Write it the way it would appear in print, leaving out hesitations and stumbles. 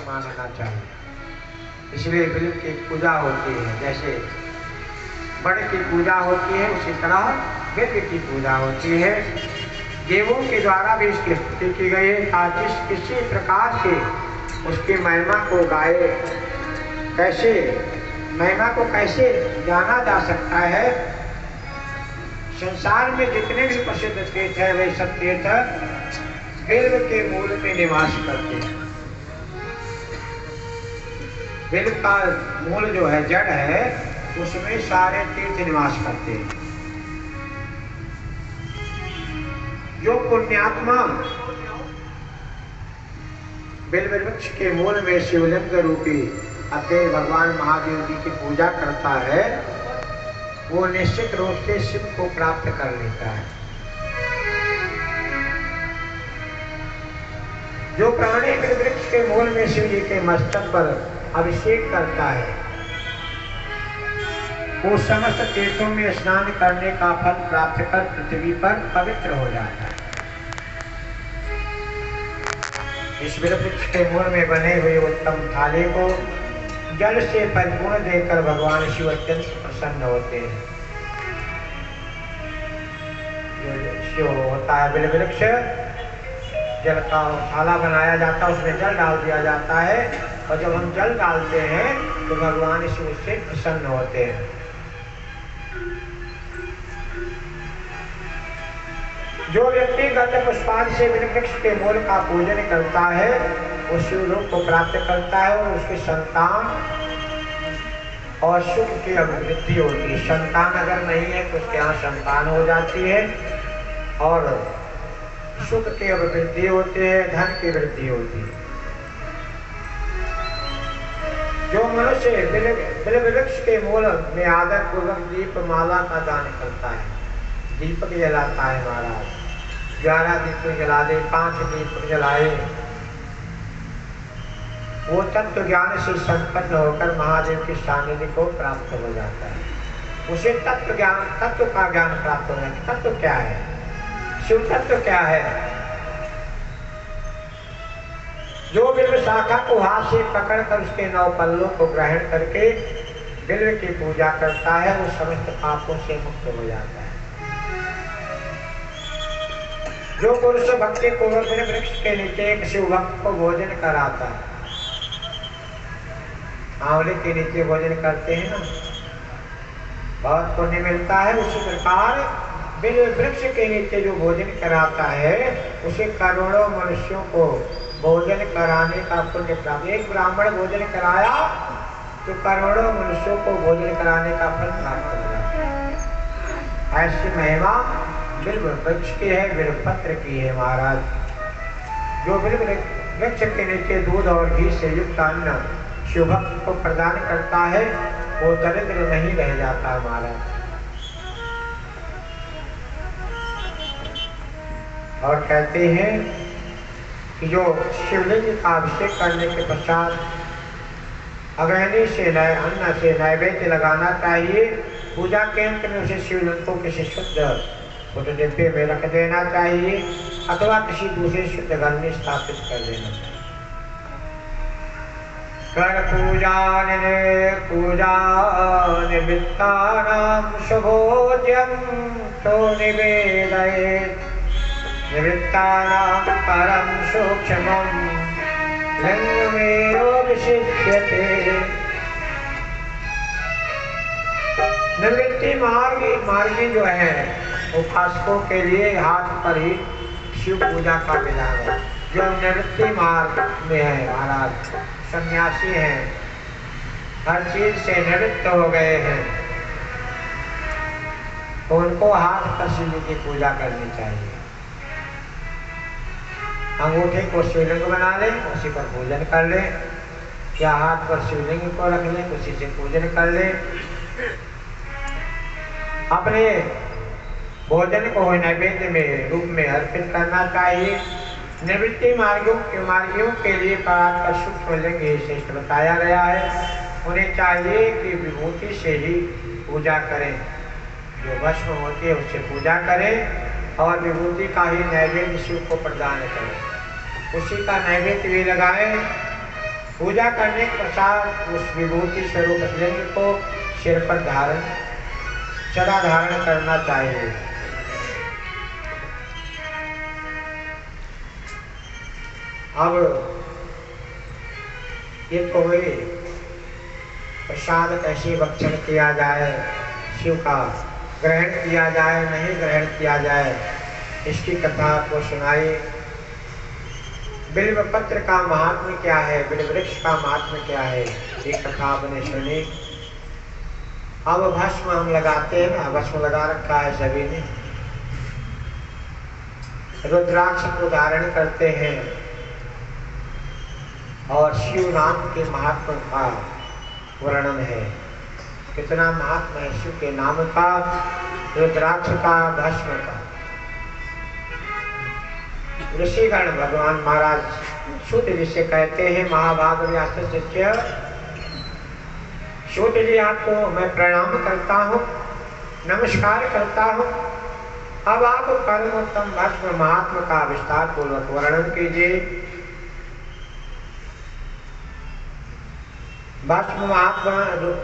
मानना चाहिए। इसलिए बिल्व की पूजा होती है, जैसे बड़ की पूजा होती है उसी तरह बिल्व की पूजा होती है। देवों के द्वारा भी इसकी स्तुति की गई है ताकि किसी प्रकार से उसकी महिमा को गाए। कैसे महिमा को कैसे जाना जा सकता है? संसार में जितने भी प्रसिद्ध तीर्थ है वे सब तीर्थ बिल्व के मूल में निवास करते हैं। बिल्व का मूल जो है, जड़ है, उसमें सारे तीर्थ निवास करते हैं। जो पुण्यात्मा बिल्व वृक्ष के मूल में शिवलिंग रूपी अपने भगवान महादेव जी की पूजा करता है, वो निश्चित रूप से शिव को प्राप्त कर लेता है। जो प्राणी बिल्व वृक्ष के मूल में शिव जी के मस्तक पर अभिषेक करता है, वो समस्त तीर्थों में स्नान करने का फल प्राप्त कर पृथ्वी पर पवित्र हो जाता है। इस बिल्व वृक्ष के मूल में बने हुए उत्तम थाली को जल से परिपूर्ण देकर भगवान शिव अत्यंत प्रसन्न होते हैं। जो शिव होता है बिल्व वृक्ष, जल का थाला बनाया जाता है, उसमें जल डाल दिया जाता है, और जब हम जल डालते हैं तो भगवान शिव से प्रसन्न होते हैं। जो व्यक्ति गंध पुष्पान से बिल्व वृक्ष के मूल का पूजन करता है, वो शिवलोक को प्राप्त करता है और उसकी संतान और सुख की अभिवृद्धि होती है। संतान अगर नहीं है तो उसके यहाँ संतान हो जाती है और सुख की अभिवृद्धि होती है, धन की वृद्धि होती है। जो मनुष्य बिल्व वृक्ष के मूल में आदर पूर्वक दीप माला का दान करता है, दीपक जलाता है महाराज, 11 दीपक जला दे, 5 दीपक जलाए, वो तत्व ज्ञान से संपन्न होकर महादेव के सानिध्य को प्राप्त हो जाता है। उसे तत्व ज्ञान, तत्व का ज्ञान प्राप्त हो जाता है। तत्व क्या है? शिव तत्व क्या है? जो बिल्व शाखा को हाथ से पकड़कर उसके 9 पल्लों को ग्रहण करके बिल्व की पूजा करता है, वो समस्त पापों से मुक्त हो जाता है। जो पुरुष भक्ति पूर्वक बिल्व वृक्ष के नीचे एक शिव भक्त को भोजन कराता है, आंवले के नीचे भोजन करते हैं ना, बहुत पुण्य मिलता है। उसी प्रकार बिल्व वृक्ष के नीचे जो भोजन कराता है, उसे करोड़ों मनुष्यों को भोजन कराने का पुण्य प्राप्त। एक ब्राह्मण भोजन कराया तो करोड़ों मनुष्यों को भोजन कराने का फल प्राप्त हो जाता है। ऐसी महिमा बिल्व वृक्ष की है, बिल्व पत्र की है महाराज। जो बिल्व वृक्ष के नीचे दूध और घी से युक्त अन्न शिव भक्त को प्रदान करता है, वो दरिद्र नहीं रह जाता महाराज। और कहते हैं कि जो शिवलिंग का अभिषेक करने के पश्चात अग्नि से अन्न से नैवेद्य लगाना चाहिए। पूजा के अंत में उसे शिवलिंग को किसी शुद्ध डिब्बे में रख देना चाहिए अथवा किसी दूसरे शुद्ध घर में स्थापित कर देना चाहिए। कर पूजा निमित्तानां शुभोद्यम तो निवेदयेत् निवृत्तानां परं सूक्ष्मं लिंगमेवोपशिष्यते। निवृत्ति मार्गी जो है, उपासकों के लिए हाथ पर ही शिव पूजा का विधान है। जो निवृत्ति मार्ग में है महाराज, सन्यासी हैं, हर चीज से निवृत्त हो गए हैं, तो उनको हाथ पर शिव की पूजा करनी चाहिए। अंगूठे को शिवलिंग बना ले, उसी पर पूजन कर ले, या हाथ पर शिवलिंग को रख ले, उसी से पूजन कर ले। अपने भोजन को नैवेद्य में रूप में अर्पित करना चाहिए। निवृत्ति मार्गियों के लिए परात का सूक्ष्म लिंग श्रेष्ठ बताया गया है। उन्हें चाहिए कि विभूति से ही पूजा करें, जो भस्म होती है उससे पूजा करें और विभूति का ही नैवेद्य शिव को प्रदान करें। उसी का नैवेद्य भी लगाएं पूजा करने के पश्चात उस विभूति स्वरूप लिंग को सिर पर धारण सदा धारण करना चाहिए। अब ये कोई प्रसाद कैसे भक्षण किया जाए, शिव का ग्रहण किया जाए नहीं ग्रहण किया जाए, इसकी कथा को सुनाई। बिल्व पत्र का महात्म्य क्या है, बिल्व वृक्ष का महात्म्य क्या है, ये कथा आपने सुनी। अब भस्म हम लगाते हैं ना, भस्म लगा रखा है सभी ने, रुद्राक्ष को धारण करते हैं और शिव नाम के महात्मा का वर्णन है। कितना महात्मा है शिव के नाम का, रुद्राक्ष का, भस्म का। ऋषिगण भगवान महाराज सूत जी से कहते हैं, महाभाग व्यास शिष्य, सूत जी आपको मैं प्रणाम करता हूँ, नमस्कार करता हूँ। अब आप परमोत्तम भस्म महात्मा का विस्तार पूर्वक वर्णन कीजिए। भस्म महात्मा